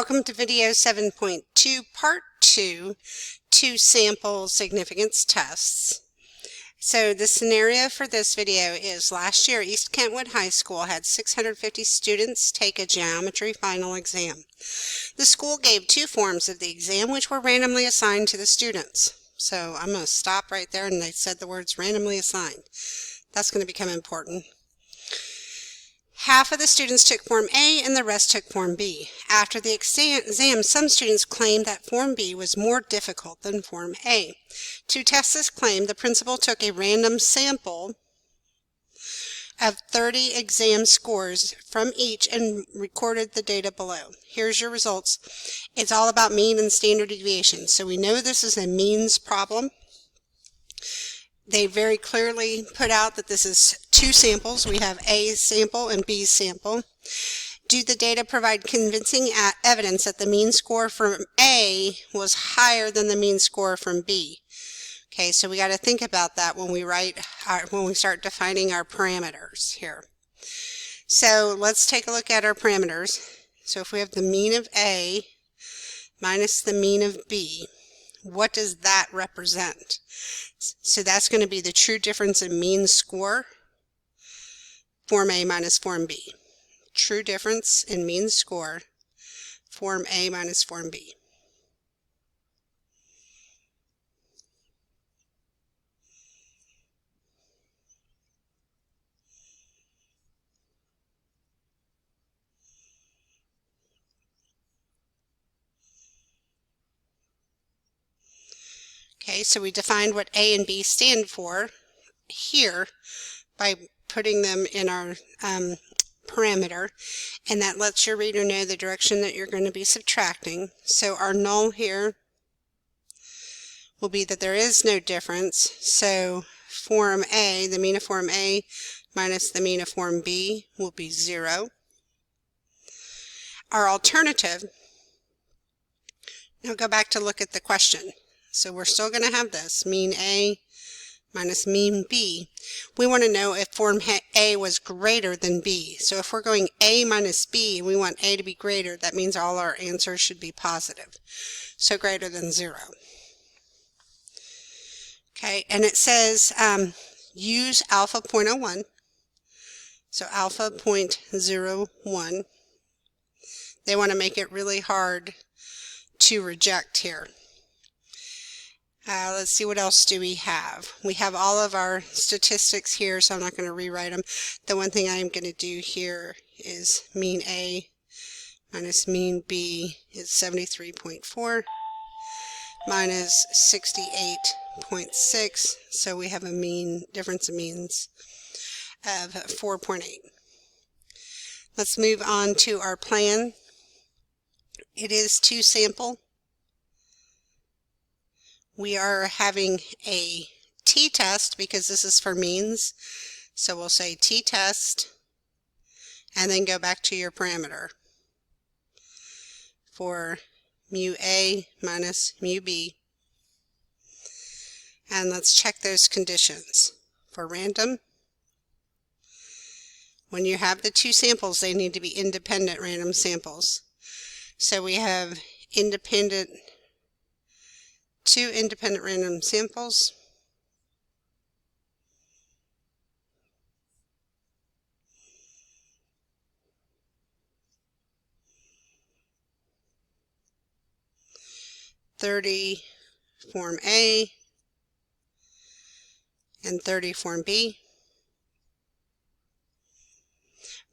Welcome to video 7.2, part 2, two sample significance tests. So the scenario for this video is last year East Kentwood High School had 650 students take a geometry final exam. The school gave two forms of the exam which were randomly assigned to the students. So I'm going to stop right there, and they said the words randomly assigned. That's going to become important. Half of the students took Form A and the rest took Form B. After the exam, some students claimed that Form B was more difficult than Form A. To test this claim, the principal took a random sample of 30 exam scores from each and recorded the data below. Here's your results. It's all about mean and standard deviation. So we know this is a means problem. They very clearly put out that this is two samples. We have A's sample and B's sample. Do the data provide convincing evidence that the mean score from A was higher than the mean score from B? Okay, so we got to think about that when we start defining our parameters here. So let's take a look at our parameters. So if we have the mean of A minus the mean of B, what does that represent? So that's going to be the true difference in mean score, Form A minus Form B. True difference in mean score, Form A minus Form B. Okay, so we defined what A and B stand for here by putting them in our parameter, and that lets your reader know the direction that you're going to be subtracting. So our null here will be that there is no difference. So Form A, the mean of Form A minus the mean of Form B will be 0. Our alternative, now go back to look at the question. So we're still going to have this, mean A minus mean B. We want to know if Form A was greater than B. So if we're going A minus B and we want A to be greater, that means all our answers should be positive. So greater than 0. Okay, and it says use alpha 0.01. So alpha 0.01. They want to make it really hard to reject here. Let's see, what else do we have? We have all of our statistics here, so I'm not going to rewrite them. The one thing I'm going to do here is mean A minus mean B is 73.4 minus 68.6. So we have a mean difference of means of 4.8. Let's move on to our plan. It is two sample. We are having a t-test because this is for means. So we'll say t-test and then go back to your parameter for mu A minus mu B. And let's check those conditions. For random, when you have the two samples, they need to be independent random samples. So we have two independent random samples. (30 Form A and 30 Form B.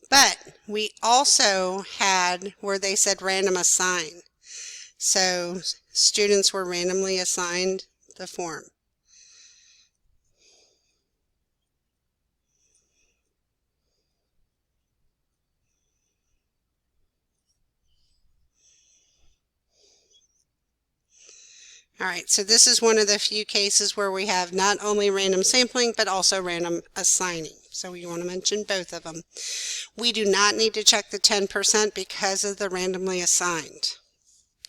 But we also had where they said random assign. So students were randomly assigned the form. All right, so this is one of the few cases where we have not only random sampling, but also random assigning. So we want to mention both of them. We do not need to check the 10% because of the randomly assigned.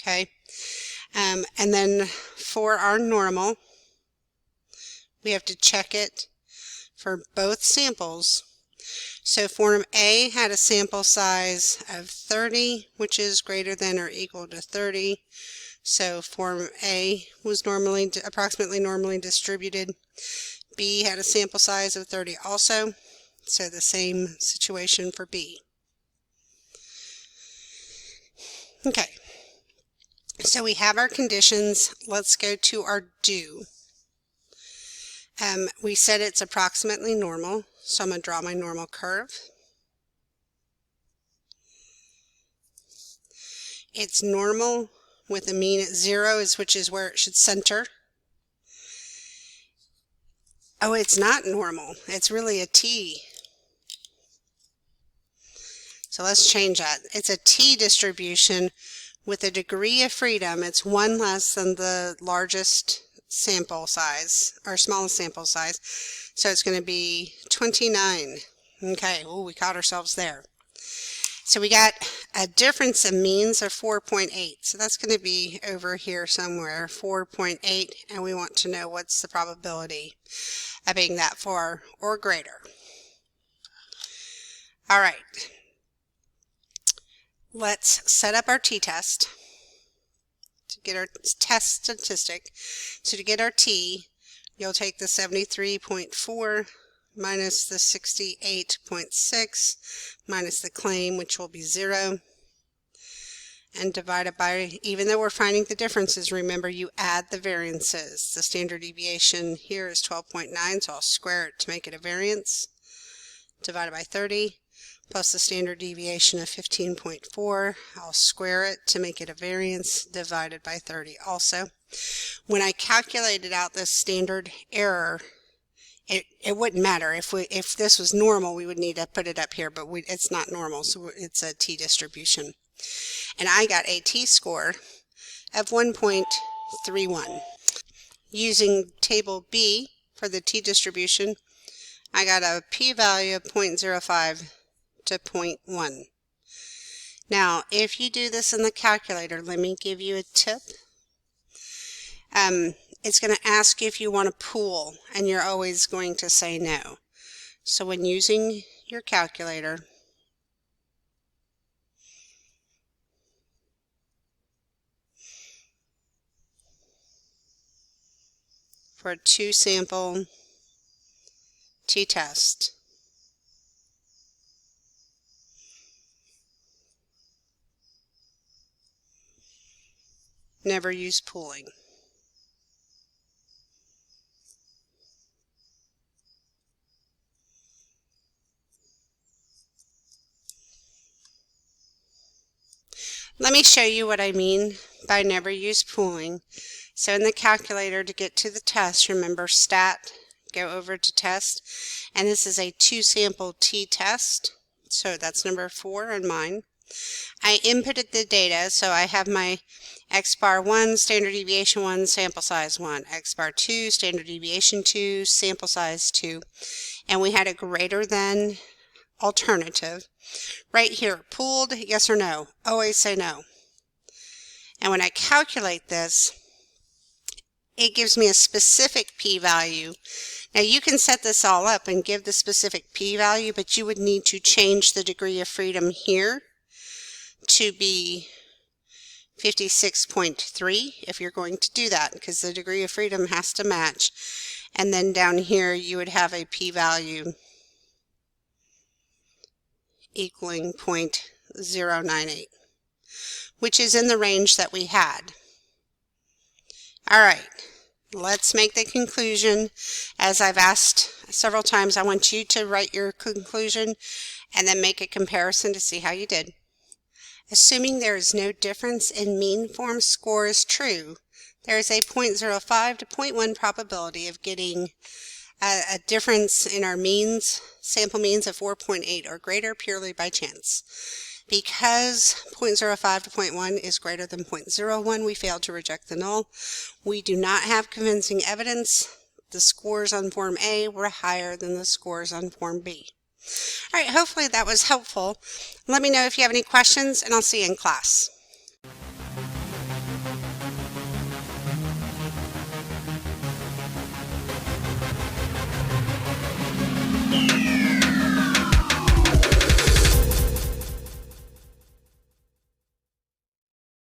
Okay, and then for our normal, we have to check it for both samples. So Form A had a sample size of 30, which is greater than or equal to 30. So Form A was approximately normally distributed. B had a sample size of 30 also, so the same situation for B. Okay, so we have our conditions. Let's go to our do. We said it's approximately normal, so I'm going to draw my normal curve. It's normal with a mean at 0, which is where it should center. Oh, it's not normal. It's really a t. So let's change that. It's a t distribution with a degree of freedom. It's 1 less than the largest sample size, or smallest sample size. So it's going to be 29. Okay, oh, we caught ourselves there. So we got a difference in means of 4.8. So that's going to be over here somewhere, 4.8, and we want to know what's the probability of being that far or greater. All right. Let's set up our t-test to get our test statistic. So to get our t, you'll take the 73.4 minus the 68.6 minus the claim, which will be 0, and divide it by, even though we're finding the differences, remember you add the variances. The standard deviation here is 12.9, so I'll square it to make it a variance, divided by 30, plus the standard deviation of 15.4, I'll square it to make it a variance, divided by 30 also. When I calculated out this standard error, it wouldn't matter. If this was normal, we would need to put it up here, but it's not normal, so it's a t-distribution. And I got a t-score of 1.31. Using table B for the t-distribution, I got a p-value of 0.05 to 0.1. Now, if you do this in the calculator, let me give you a tip. It's going to ask you if you want to pool, and you're always going to say no. So when using your calculator, for a 2-sample t-test, never use pooling. Let me show you what I mean by never use pooling. So in the calculator, to get to the test, remember stat, go over to test, and this is a 2-sample t-test, so that's number 4 on mine. I inputted the data, so I have my x bar 1, standard deviation 1, sample size 1, x bar 2, standard deviation 2, sample size 2, and we had a greater than alternative. Right here, pooled, yes or no? Always say no. And when I calculate this, it gives me a specific p-value. Now you can set this all up and give the specific p-value, but you would need to change the degree of freedom here to be 56.3 if you're going to do that, because the degree of freedom has to match. And then down here you would have a p-value equaling 0.098, which is in the range that we had. All right, let's make the conclusion. As I've asked several times, I want you to write your conclusion and then make a comparison to see how you did. Assuming there is no difference in mean form score is true, there is a 0.05 to 0.1 probability of getting a difference in our means, sample means of 4.8 or greater purely by chance. Because 0.05 to 0.1 is greater than 0.01, we failed to reject the null. We do not have convincing evidence. The scores on Form A were higher than the scores on Form B. All right, hopefully that was helpful. Let me know if you have any questions, and I'll see you in class. Yeah.